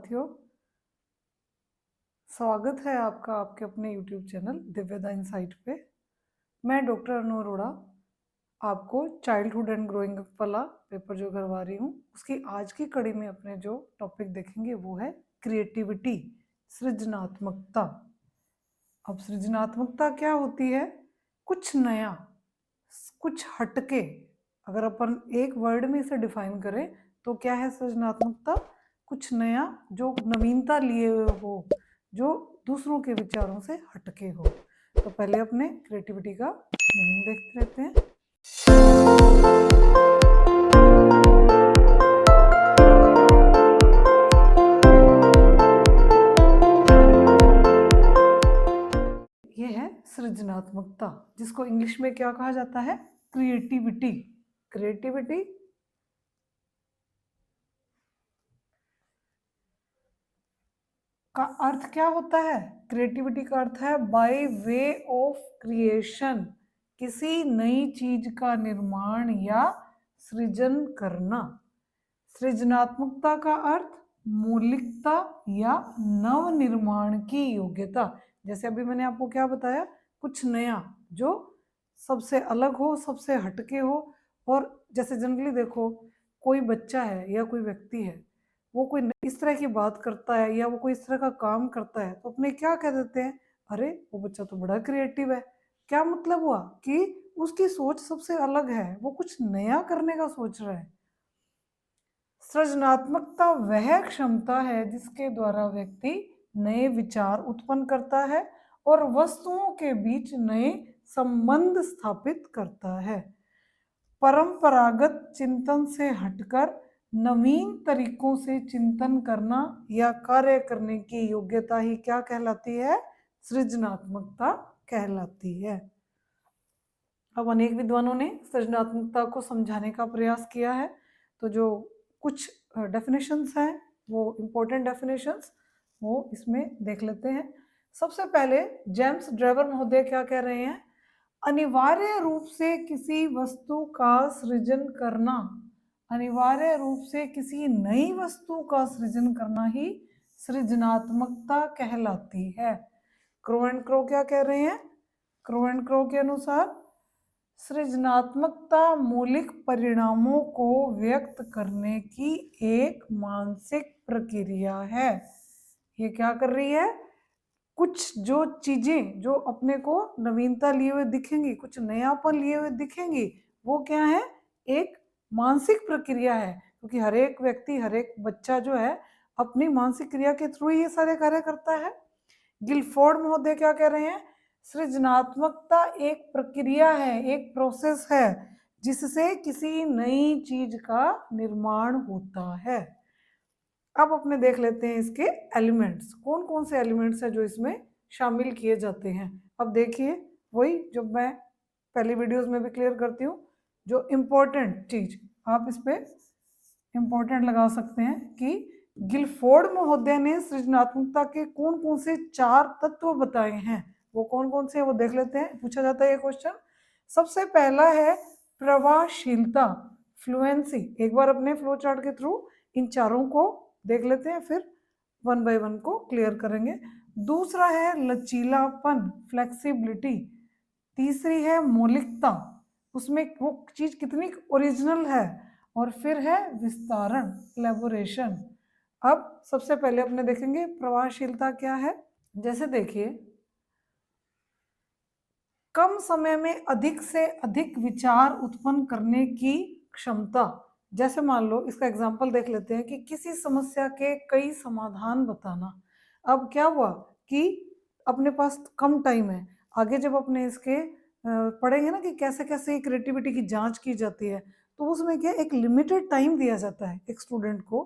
साथियों, स्वागत है आपका आपके अपने YouTube चैनल दिव्यदा इनसाइट पे। मैं डॉक्टर अनु अरोड़ा आपको चाइल्डहुड एंड ग्रोइंग अप वाला पेपर जो करवा रही हूँ, उसकी आज की कड़ी में अपने जो टॉपिक देखेंगे वो है क्रिएटिविटी, सृजनात्मकता। अब सृजनात्मकता क्या होती है? कुछ नया, कुछ हटके। अगर अपन एक वर्ड में इसे डिफाइन करें तो क्या है सृजनात्मकता? कुछ नया जो नवीनता लिए हुए हो, जो दूसरों के विचारों से हटके हो। तो पहले अपने क्रिएटिविटी का मीनिंग देखते रहते हैं। ये है सृजनात्मकता, जिसको इंग्लिश में क्या कहा जाता है? क्रिएटिविटी। क्रिएटिविटी का अर्थ क्या होता है? क्रिएटिविटी का अर्थ है बाय वे ऑफ क्रिएशन, किसी नई चीज का निर्माण या सृजन करना। सृजनात्मकता का अर्थ मौलिकता या नव निर्माण की योग्यता। जैसे अभी मैंने आपको क्या बताया, कुछ नया जो सबसे अलग हो, सबसे हटके हो। और जैसे जनरली देखो, कोई बच्चा है या कोई व्यक्ति है, वो कोई इस तरह की बात करता है या वो कोई इस तरह का काम करता है तो अपने क्या कह देते हैं, अरे वो बच्चा तो बड़ा क्रिएटिव है। क्या मतलब हुआ कि उसकी सोच सबसे अलग है, वो कुछ नया करने का सोच रहा है। सृजनात्मकता वह क्षमता है जिसके द्वारा व्यक्ति नए विचार उत्पन्न करता है और वस्तुओं के बीच नए संबंध स्थापित करता है। परंपरागत चिंतन से हटकर नवीन तरीकों से चिंतन करना या कार्य करने की योग्यता ही क्या कहलाती है? सृजनात्मकता कहलाती है। अब अनेक विद्वानों ने सृजनात्मकता को समझाने का प्रयास किया है। तो जो कुछ डेफिनेशंस हैं, वो इम्पोर्टेंट डेफिनेशंस, वो इसमें देख लेते हैं। सबसे पहले जेम्स ड्रेवर महोदय क्या कह रहे हैं? अनिवार्य रूप से किसी वस्तु का सृजन करना, अनिवार्य रूप से किसी नई वस्तु का सृजन करना ही सृजनात्मकता कहलाती है। क्रो एंड क्रो क्या कह रहे हैं? क्रो एंड क्रो के अनुसार सृजनात्मकता मौलिक परिणामों को व्यक्त करने की एक मानसिक प्रक्रिया है। ये क्या कर रही है? कुछ जो चीजें जो अपने को नवीनता लिए हुए दिखेंगी, कुछ नयापन लिए हुए दिखेंगी, वो क्या है? एक मानसिक प्रक्रिया है। क्योंकि हर एक व्यक्ति, हर एक बच्चा जो है अपनी मानसिक क्रिया के थ्रू ही ये सारे कार्य करता है। गिलफोर्ड महोदय क्या कह रहे हैं? सृजनात्मकता एक प्रक्रिया है, एक प्रोसेस है जिससे किसी नई चीज का निर्माण होता है। अब अपने देख लेते हैं इसके एलिमेंट्स, कौन कौन से एलिमेंट्स हैं जो इसमें शामिल किए जाते हैं। अब देखिए, वही जो मैं पहली वीडियोस में भी क्लियर करती हूँ, जो इम्पोर्टेंट चीज आप इस पे इम्पोर्टेंट लगा सकते हैं कि गिलफोर्ड महोदय ने सृजनात्मकता के कौन कौन से 4 तत्व बताए हैं। वो कौन कौन से हैं वो देख लेते हैं, पूछा जाता है ये क्वेश्चन। सबसे पहला है प्रवाहशीलता, फ्लुएंसी। एक बार अपने फ्लो चार्ट के थ्रू इन चारों को देख लेते हैं, फिर वन बाय वन को क्लियर करेंगे। दूसरा है लचीलापन, फ्लेक्सिबिलिटी। तीसरी है मौलिकता, उसमें वो चीज कितनी ओरिजिनल है। और फिर है विस्तारण, इलेबोरेशन। अब सबसे पहले अपने देखेंगे प्रवाहशीलता क्या है। जैसे देखिए, कम समय में अधिक से अधिक विचार उत्पन्न करने की क्षमता। जैसे मान लो, इसका एग्जांपल देख लेते हैं कि किसी समस्या के कई समाधान बताना। अब क्या हुआ कि अपने पास कम टाइम है, आगे जब अपने इसके पढ़ेंगे ना कि कैसे कैसे क्रिएटिविटी की जांच की जाती है, तो उसमें क्या एक लिमिटेड टाइम दिया जाता है एक स्टूडेंट को,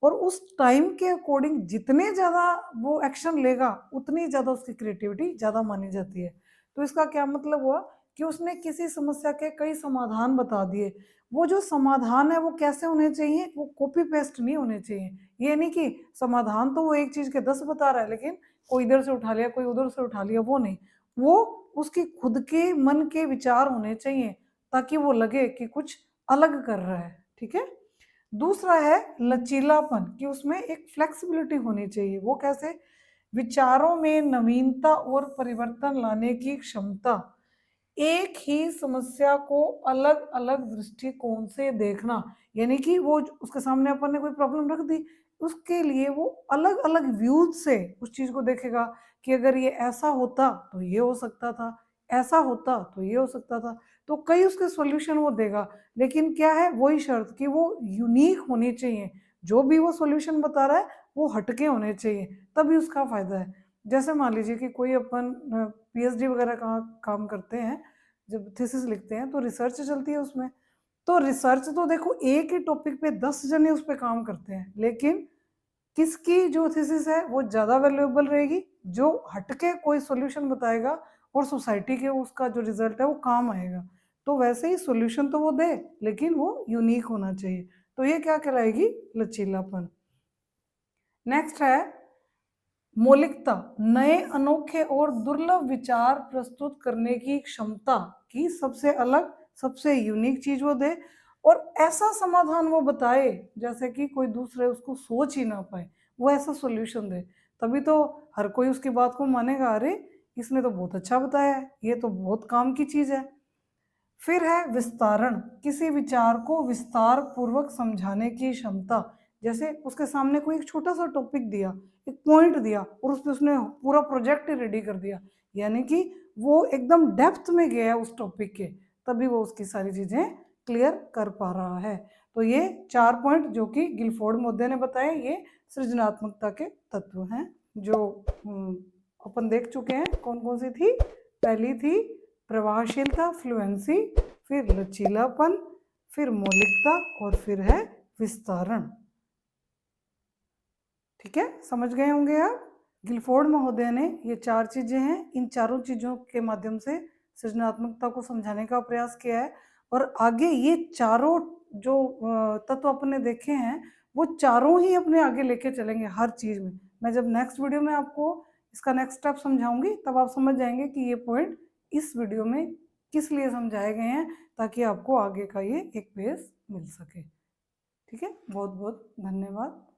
और उस टाइम के अकॉर्डिंग जितने ज़्यादा वो एक्शन लेगा उतनी ज़्यादा उसकी क्रिएटिविटी ज़्यादा मानी जाती है। तो इसका क्या मतलब हुआ कि उसने किसी समस्या के कई समाधान बता दिए। वो जो समाधान है वो कैसे होने चाहिए? वो कॉपी पेस्ट नहीं होने चाहिए। ये नहीं कि समाधान तो वो एक चीज के 10 बता रहा है, लेकिन कोई इधर से उठा लिया, कोई उधर से उठा लिया, वो नहीं। वो उसकी खुद के मन के विचार होने चाहिए ताकि वो लगे कि कुछ अलग कर रहा है। ठीक है। दूसरा है लचीलापन, कि उसमें एक फ्लेक्सिबिलिटी होनी चाहिए। वो कैसे? विचारों में नवीनता और परिवर्तन लाने की क्षमता, एक ही समस्या को अलग अलग दृष्टिकोण से देखना, यानी कि वो उसके सामने अपन ने कोई प्रॉब्लम रख दी, उसके लिए वो अलग अलग व्यूज से उस चीज को देखेगा कि अगर ये ऐसा होता तो ये हो सकता था, ऐसा होता तो ये हो सकता था, तो कई उसके सॉल्यूशन वो देगा। लेकिन क्या है, वही शर्त कि वो यूनिक होनी चाहिए, जो भी वो सॉल्यूशन बता रहा है वो हटके होने चाहिए, तभी उसका फायदा है। जैसे मान लीजिए कि कोई अपन पीएचडी वगैरह का काम करते हैं, जब थीसिस लिखते हैं तो रिसर्च चलती है उसमें, तो रिसर्च तो देखो एक ही टॉपिक पे 10 जने उस पर काम करते हैं, लेकिन किसकी जो थीसिस है वो ज़्यादा वैल्यूएबल रहेगी? जो हटके कोई सॉल्यूशन बताएगा और सोसाइटी के उसका जो रिजल्ट है वो काम आएगा। तो वैसे ही सॉल्यूशन तो वो दे, लेकिन वो यूनिक होना चाहिए। तो ये क्या कहलाएगी? लचीलापन। नेक्स्ट है मौलिकता, नए अनोखे और दुर्लभ विचार प्रस्तुत करने की क्षमता, की सबसे अलग सबसे यूनिक चीज वो दे, और ऐसा समाधान वो बताए जैसे कि कोई दूसरे उसको सोच ही ना पाए, वो ऐसा सॉल्यूशन दे। तभी तो हर कोई उसकी बात को मानेगा, अरे इसने तो बहुत अच्छा बताया है, ये तो बहुत काम की चीज है। फिर है विस्तारण, किसी विचार को विस्तार पूर्वक समझाने की क्षमता। जैसे उसके सामने कोई एक छोटा सा टॉपिक दिया, एक पॉइंट दिया, और उसमें उसने पूरा प्रोजेक्ट ही रेडी कर दिया, यानी कि वो एकदम डेप्थ में गया है उस टॉपिक के, तभी वो उसकी सारी चीजें क्लियर कर पा रहा है। तो ये 4 पॉइंट जो कि गिलफोर्ड मोद्दे ने बताए, ये सृजनात्मकता के तत्व हैं, जो अपन देख चुके हैं। कौन कौन सी थी? पहली थी प्रभावशीलता, फ्लुएंसी, फिर लचीलापन, फिर मौलिकता, और फिर है विस्तारण। ठीक है, समझ गए होंगे आप। गिलफोर्ड महोदय ने ये 4 चीजें हैं, इन चारों चीजों के माध्यम से सृजनात्मकता को समझाने का प्रयास किया है। और आगे ये चारों जो तत्व अपने देखे हैं, वो चारों ही अपने आगे लेके चलेंगे हर चीज में। मैं जब नेक्स्ट वीडियो में आपको इसका नेक्स्ट स्टेप समझाऊंगी, तब आप समझ जाएंगे कि ये पॉइंट इस वीडियो में किस लिए समझाए गए हैं, ताकि आपको आगे का ये एक बेस मिल सके। ठीक है, बहुत बहुत धन्यवाद।